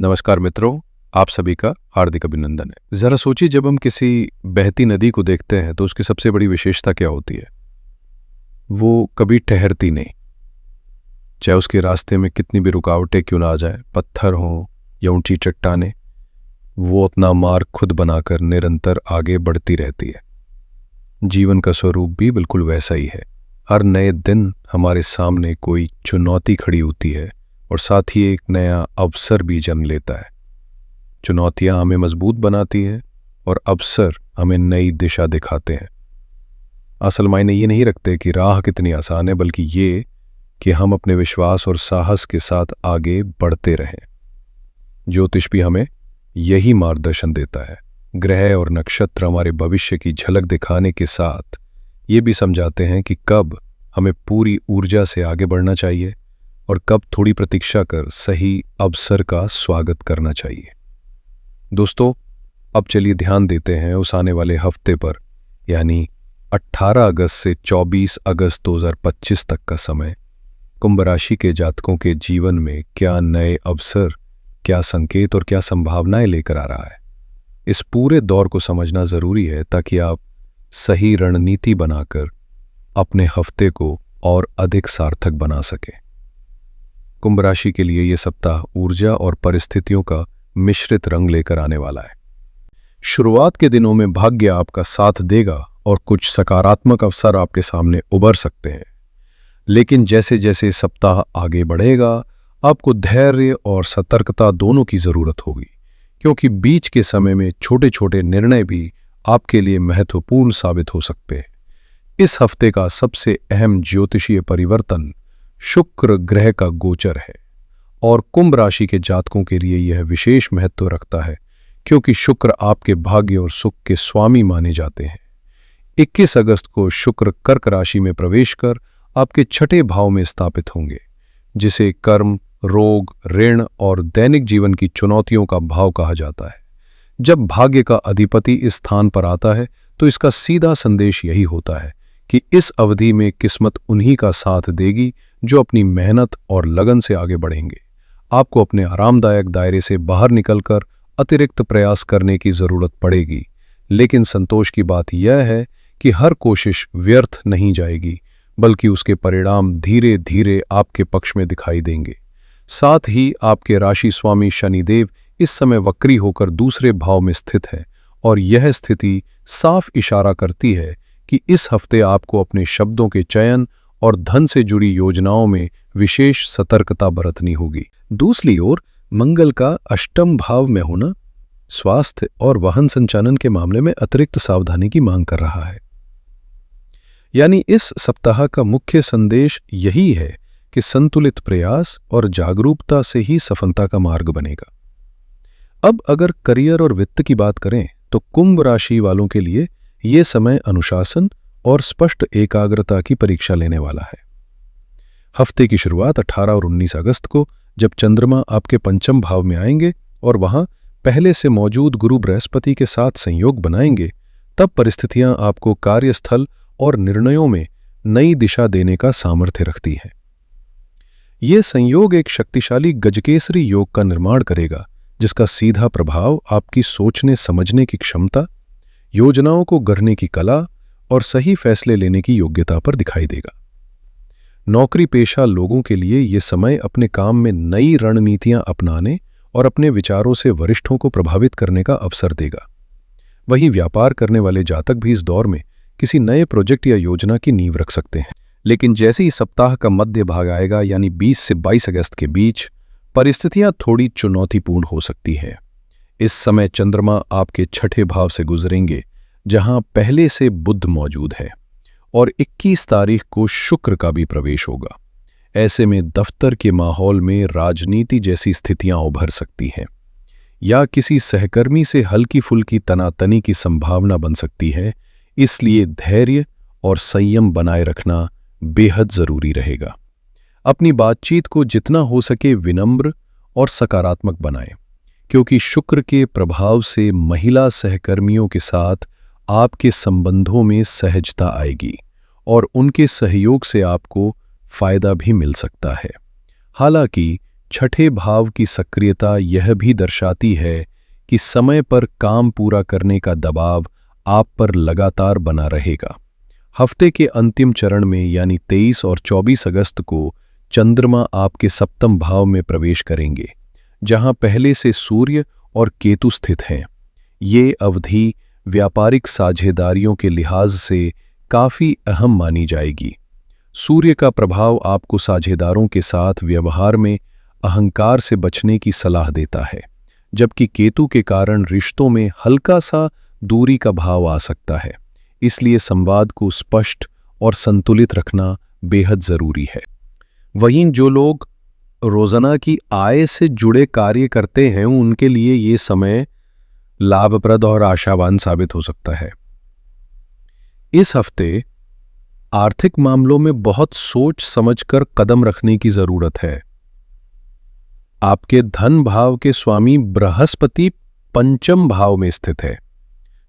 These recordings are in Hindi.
नमस्कार मित्रों, आप सभी का हार्दिक अभिनंदन है। जरा सोचिए, जब हम किसी बहती नदी को देखते हैं तो उसकी सबसे बड़ी विशेषता क्या होती है? वो कभी ठहरती नहीं। चाहे उसके रास्ते में कितनी भी रुकावटें क्यों ना आ जाए, पत्थर हों या ऊंची चट्टानें, वो अपना मार्ग खुद बनाकर निरंतर आगे बढ़ती रहती है। जीवन का स्वरूप भी बिल्कुल वैसा ही है। हर नए दिन हमारे सामने कोई चुनौती खड़ी होती है और साथ ही एक नया अवसर भी जन्म लेता है। चुनौतियां हमें मजबूत बनाती हैं और अवसर हमें नई दिशा दिखाते हैं। असल मायने ये नहीं रखते कि राह कितनी आसान है, बल्कि ये कि हम अपने विश्वास और साहस के साथ आगे बढ़ते रहें। ज्योतिष भी हमें यही मार्गदर्शन देता है। ग्रह और नक्षत्र हमारे भविष्य की झलक दिखाने के साथ ये भी समझाते हैं कि कब हमें पूरी ऊर्जा से आगे बढ़ना चाहिए और कब थोड़ी प्रतीक्षा कर सही अवसर का स्वागत करना चाहिए। दोस्तों, अब चलिए ध्यान देते हैं उस आने वाले हफ्ते पर, यानी 18 अगस्त से 24 अगस्त 2025 तक का समय कुंभ राशि के जातकों के जीवन में क्या नए अवसर, क्या संकेत और क्या संभावनाएं लेकर आ रहा है। इस पूरे दौर को समझना जरूरी है ताकि आप सही रणनीति बनाकर अपने हफ्ते को और अधिक सार्थक बना सकें। कुंभ राशि के लिए यह सप्ताह ऊर्जा और परिस्थितियों का मिश्रित रंग लेकर आने वाला है। शुरुआत के दिनों में भाग्य आपका साथ देगा और कुछ सकारात्मक अवसर आपके सामने उभर सकते हैं, लेकिन जैसे जैसे सप्ताह आगे बढ़ेगा आपको धैर्य और सतर्कता दोनों की जरूरत होगी, क्योंकि बीच के समय में छोटे छोटे निर्णय भी आपके लिए महत्वपूर्ण साबित हो सकते हैं। इस हफ्ते का सबसे अहम ज्योतिषीय परिवर्तन शुक्र ग्रह का गोचर है और कुंभ राशि के जातकों के लिए यह विशेष महत्व रखता है, क्योंकि शुक्र आपके भाग्य और सुख के स्वामी माने जाते हैं। 21 अगस्त को शुक्र कर्क राशि में प्रवेश कर आपके छठे भाव में स्थापित होंगे, जिसे कर्म, रोग, ऋण और दैनिक जीवन की चुनौतियों का भाव कहा जाता है। जब भाग्य का अधिपति इस स्थान पर आता है तो इसका सीधा संदेश यही होता है कि इस अवधि में किस्मत उन्हीं का साथ देगी जो अपनी मेहनत और लगन से आगे बढ़ेंगे। आपको अपने आरामदायक दायरे से बाहर निकलकर अतिरिक्त प्रयास करने की जरूरत पड़ेगी, लेकिन संतोष की बात यह है कि हर कोशिश व्यर्थ नहीं जाएगी, बल्कि उसके परिणाम धीरे धीरे आपके पक्ष में दिखाई देंगे। साथ ही आपके राशि स्वामी शनिदेव इस समय वक्री होकर दूसरे भाव में स्थित है और यह स्थिति साफ इशारा करती है कि इस हफ्ते आपको अपने शब्दों के चयन और धन से जुड़ी योजनाओं में विशेष सतर्कता बरतनी होगी। दूसरी ओर मंगल का अष्टम भाव में होना स्वास्थ्य और वाहन संचालन के मामले में अतिरिक्त सावधानी की मांग कर रहा है। यानी इस सप्ताह का मुख्य संदेश यही है कि संतुलित प्रयास और जागरूकता से ही सफलता का मार्ग बनेगा। अब अगर करियर और वित्त की बात करें तो कुंभ राशि वालों के लिए यह समय अनुशासन और स्पष्ट एकाग्रता की परीक्षा लेने वाला है। हफ्ते की शुरुआत 18 और 19 अगस्त को जब चंद्रमा आपके पंचम भाव में आएंगे और वहां पहले से मौजूद गुरु बृहस्पति के साथ संयोग बनाएंगे, तब परिस्थितियां आपको कार्यस्थल और निर्णयों में नई दिशा देने का सामर्थ्य रखती हैं। यह संयोग एक शक्तिशाली गजकेसरी योग का निर्माण करेगा, जिसका सीधा प्रभाव आपकी सोचने समझने की क्षमता, योजनाओं को गढ़ने की कला और सही फैसले लेने की योग्यता पर दिखाई देगा। नौकरी पेशा लोगों के लिए यह समय अपने काम में नई रणनीतियां अपनाने और अपने विचारों से वरिष्ठों को प्रभावित करने का अवसर देगा। वहीं व्यापार करने वाले जातक भी इस दौर में किसी नए प्रोजेक्ट या योजना की नींव रख सकते हैं। लेकिन जैसे ही सप्ताह का मध्य भाग आएगा, यानी 20 से 22 अगस्त के बीच, परिस्थितियां थोड़ी चुनौतीपूर्ण हो सकती है। इस समय चंद्रमा आपके छठे भाव से गुजरेंगे, जहां पहले से बुध मौजूद है, और 21 तारीख को शुक्र का भी प्रवेश होगा। ऐसे में दफ्तर के माहौल में राजनीति जैसी स्थितियां उभर सकती हैं या किसी सहकर्मी से हल्की फुल्की तनातनी की संभावना बन सकती है। इसलिए धैर्य और संयम बनाए रखना बेहद जरूरी रहेगा। अपनी बातचीत को जितना हो सके विनम्र और सकारात्मक बनाएं, क्योंकि शुक्र के प्रभाव से महिला सहकर्मियों के साथ आपके संबंधों में सहजता आएगी और उनके सहयोग से आपको फायदा भी मिल सकता है। हालांकि छठे भाव की सक्रियता यह भी दर्शाती है कि समय पर काम पूरा करने का दबाव आप पर लगातार बना रहेगा। हफ्ते के अंतिम चरण में यानी 23 और 24 अगस्त को चंद्रमा आपके सप्तम भाव में प्रवेश करेंगे, जहां पहले से सूर्य और केतु स्थित हैं। ये अवधि व्यापारिक साझेदारियों के लिहाज से काफी अहम मानी जाएगी। सूर्य का प्रभाव आपको साझेदारों के साथ व्यवहार में अहंकार से बचने की सलाह देता है, जबकि केतु के कारण रिश्तों में हल्का सा दूरी का भाव आ सकता है। इसलिए संवाद को स्पष्ट और संतुलित रखना बेहद जरूरी है। वहीं जो लोग रोजाना की आय से जुड़े कार्य करते हैं, उनके लिए ये समय लाभप्रद और आशावान साबित हो सकता है। इस हफ्ते आर्थिक मामलों में बहुत सोच समझकर कदम रखने की जरूरत है। आपके धन भाव के स्वामी बृहस्पति पंचम भाव में स्थित है,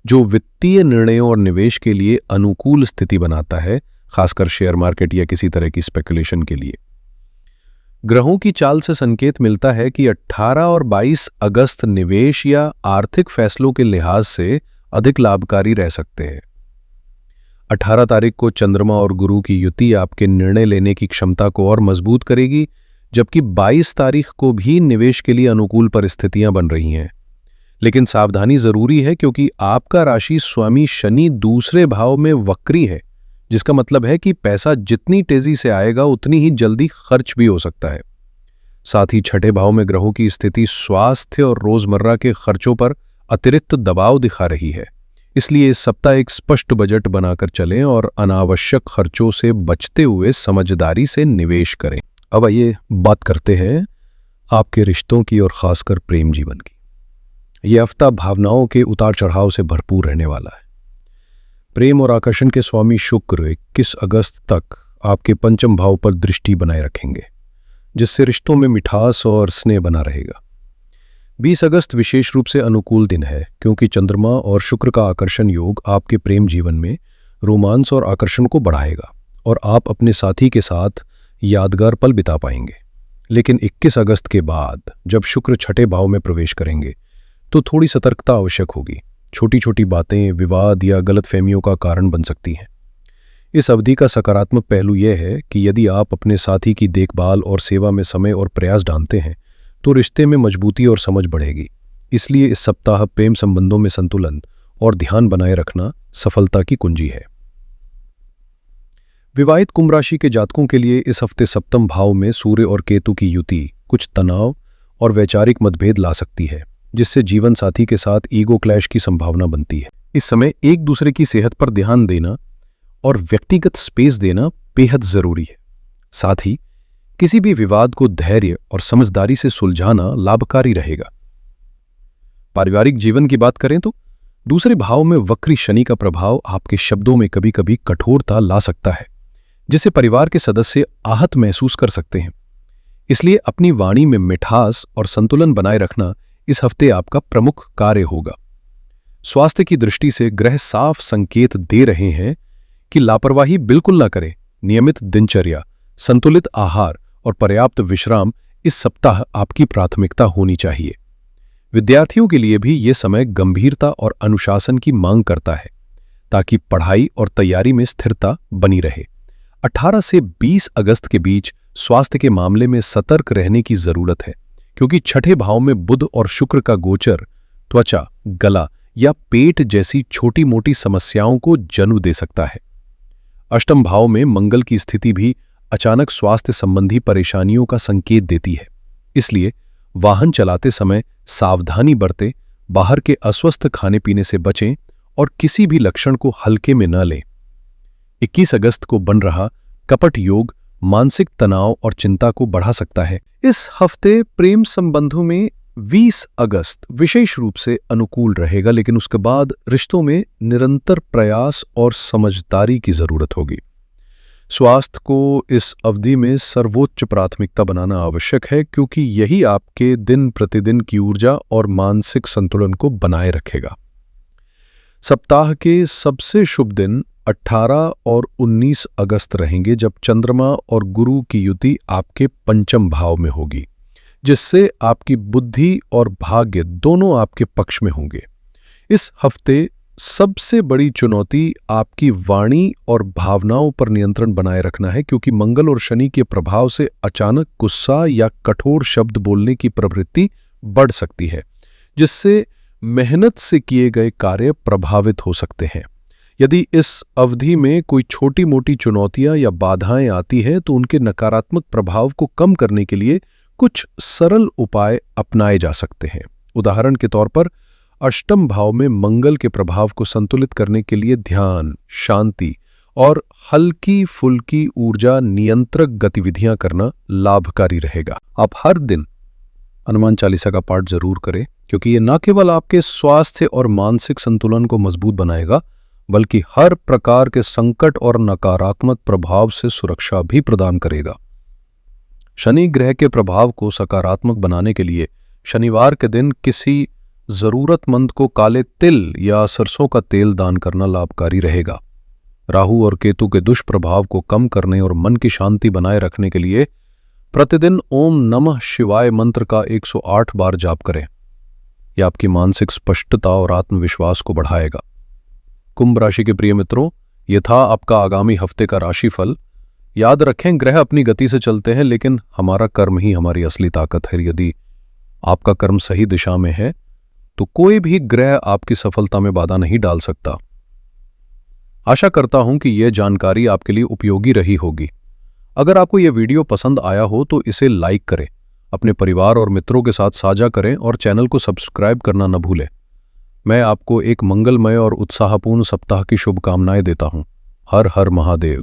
जो वित्तीय निर्णयों और निवेश के लिए अनुकूल स्थिति बनाता है, खासकर शेयर मार्केट या किसी तरह की स्पेकुलेशन के लिए। ग्रहों की चाल से संकेत मिलता है कि 18 और 22 अगस्त निवेश या आर्थिक फैसलों के लिहाज से अधिक लाभकारी रह सकते हैं। 18 तारीख को चंद्रमा और गुरु की युति आपके निर्णय लेने की क्षमता को और मजबूत करेगी, जबकि 22 तारीख को भी निवेश के लिए अनुकूल परिस्थितियां बन रही हैं। लेकिन सावधानी जरूरी है, क्योंकि आपका राशि स्वामी शनि दूसरे भाव में वक्री है, जिसका मतलब है कि पैसा जितनी तेजी से आएगा उतनी ही जल्दी खर्च भी हो सकता है। साथ ही छठे भाव में ग्रहों की स्थिति स्वास्थ्य और रोजमर्रा के खर्चों पर अतिरिक्त दबाव दिखा रही है। इसलिए इस सप्ताह एक स्पष्ट बजट बनाकर चलें और अनावश्यक खर्चों से बचते हुए समझदारी से निवेश करें। अब आइए बात करते हैं आपके रिश्तों की और खासकर प्रेम जीवन की। यह हफ्ता भावनाओं के उतार चढ़ाव से भरपूर रहने वाला है। प्रेम और आकर्षण के स्वामी शुक्र 21 अगस्त तक आपके पंचम भाव पर दृष्टि बनाए रखेंगे, जिससे रिश्तों में मिठास और स्नेह बना रहेगा। 20 अगस्त विशेष रूप से अनुकूल दिन है, क्योंकि चंद्रमा और शुक्र का आकर्षण योग आपके प्रेम जीवन में रोमांस और आकर्षण को बढ़ाएगा और आप अपने साथी के साथ यादगार पल बिता पाएंगे। लेकिन 21 अगस्त के बाद जब शुक्र छठे भाव में प्रवेश करेंगे तो थोड़ी सतर्कता आवश्यक होगी। छोटी छोटी बातें विवाद या गलतफहमियों का कारण बन सकती हैं। इस अवधि का सकारात्मक पहलू यह है कि यदि आप अपने साथी की देखभाल और सेवा में समय और प्रयास डालते हैं तो रिश्ते में मजबूती और समझ बढ़ेगी। इसलिए इस सप्ताह प्रेम संबंधों में संतुलन और ध्यान बनाए रखना सफलता की कुंजी है। विवाहित कुंभ राशि के जातकों के लिए इस हफ्ते सप्तम भाव में सूर्य और केतु की युति कुछ तनाव और वैचारिक मतभेद ला सकती है, जिससे जीवन साथी के साथ ईगो क्लैश की संभावना बनती है। इस समय एक दूसरे की सेहत पर ध्यान देना और व्यक्तिगत स्पेस देना बेहद जरूरी है। साथ ही किसी भी विवाद को धैर्य और समझदारी से सुलझाना लाभकारी रहेगा। पारिवारिक जीवन की बात करें तो दूसरे भाव में वक्री शनि का प्रभाव आपके शब्दों में कभी कभी कठोरता ला सकता है, जिसे परिवार के सदस्य आहत महसूस कर सकते हैं। इसलिए अपनी वाणी में मिठास और संतुलन बनाए रखना इस हफ्ते आपका प्रमुख कार्य होगा। स्वास्थ्य की दृष्टि से ग्रह साफ संकेत दे रहे हैं कि लापरवाही बिल्कुल ना करें। नियमित दिनचर्या, संतुलित आहार और पर्याप्त विश्राम इस सप्ताह आपकी प्राथमिकता होनी चाहिए। विद्यार्थियों के लिए भी ये समय गंभीरता और अनुशासन की मांग करता है, ताकि पढ़ाई और तैयारी में स्थिरता बनी रहे। 18 से 20 अगस्त के बीच स्वास्थ्य के मामले में सतर्क रहने की जरूरत है, क्योंकि छठे भाव में बुध और शुक्र का गोचर त्वचा, गला या पेट जैसी छोटी मोटी समस्याओं को जन्म दे सकता है। अष्टम भाव में मंगल की स्थिति भी अचानक स्वास्थ्य संबंधी परेशानियों का संकेत देती है। इसलिए वाहन चलाते समय सावधानी बरतें, बाहर के अस्वस्थ खाने पीने से बचें और किसी भी लक्षण को हल्के में न लें। 21 अगस्त को बन रहा कपट योग मानसिक तनाव और चिंता को बढ़ा सकता है। इस हफ्ते प्रेम संबंधों में 20 अगस्त विशेष रूप से अनुकूल रहेगा, लेकिन उसके बाद रिश्तों में निरंतर प्रयास और समझदारी की जरूरत होगी। स्वास्थ्य को इस अवधि में सर्वोच्च प्राथमिकता बनाना आवश्यक है, क्योंकि यही आपके दिन प्रतिदिन की ऊर्जा और मानसिक संतुलन को बनाए रखेगा। सप्ताह के सबसे शुभ दिन 18 और 19 अगस्त रहेंगे, जब चंद्रमा और गुरु की युति आपके पंचम भाव में होगी, जिससे आपकी बुद्धि और भाग्य दोनों आपके पक्ष में होंगे। इस हफ्ते सबसे बड़ी चुनौती आपकी वाणी और भावनाओं पर नियंत्रण बनाए रखना है, क्योंकि मंगल और शनि के प्रभाव से अचानक गुस्सा या कठोर शब्द बोलने की प्रवृत्ति बढ़ सकती है, जिससे मेहनत से किए गए कार्य प्रभावित हो सकते हैं। यदि इस अवधि में कोई छोटी मोटी चुनौतियां या बाधाएं आती हैं तो उनके नकारात्मक प्रभाव को कम करने के लिए कुछ सरल उपाय अपनाए जा सकते हैं। उदाहरण के तौर पर अष्टम भाव में मंगल के प्रभाव को संतुलित करने के लिए ध्यान, शांति और हल्की फुल्की ऊर्जा नियंत्रक गतिविधियां करना लाभकारी रहेगा। आप हर दिन हनुमान चालीसा का पाठ जरूर करें, क्योंकि ये न केवल आपके स्वास्थ्य और मानसिक संतुलन को मजबूत बनाएगा, बल्कि हर प्रकार के संकट और नकारात्मक प्रभाव से सुरक्षा भी प्रदान करेगा। शनि ग्रह के प्रभाव को सकारात्मक बनाने के लिए शनिवार के दिन किसी जरूरतमंद को काले तिल या सरसों का तेल दान करना लाभकारी रहेगा। राहु और केतु के दुष्प्रभाव को कम करने और मन की शांति बनाए रखने के लिए प्रतिदिन ओम नमः शिवाय मंत्र का 108 बार जाप करें। यह आपकी मानसिक स्पष्टता और आत्मविश्वास को बढ़ाएगा। कुंभ राशि के प्रिय मित्रों, यह था आपका आगामी हफ्ते का राशिफल। याद रखें, ग्रह अपनी गति से चलते हैं, लेकिन हमारा कर्म ही हमारी असली ताकत है। यदि आपका कर्म सही दिशा में है तो कोई भी ग्रह आपकी सफलता में बाधा नहीं डाल सकता। आशा करता हूं कि यह जानकारी आपके लिए उपयोगी रही होगी। अगर आपको यह वीडियो पसंद आया हो तो इसे लाइक करें, अपने परिवार और मित्रों के साथ साझा करें और चैनल को सब्सक्राइब करना न भूलें। मैं आपको एक मंगलमय और उत्साहपूर्ण सप्ताह की शुभकामनाएं देता हूं। हर हर महादेव।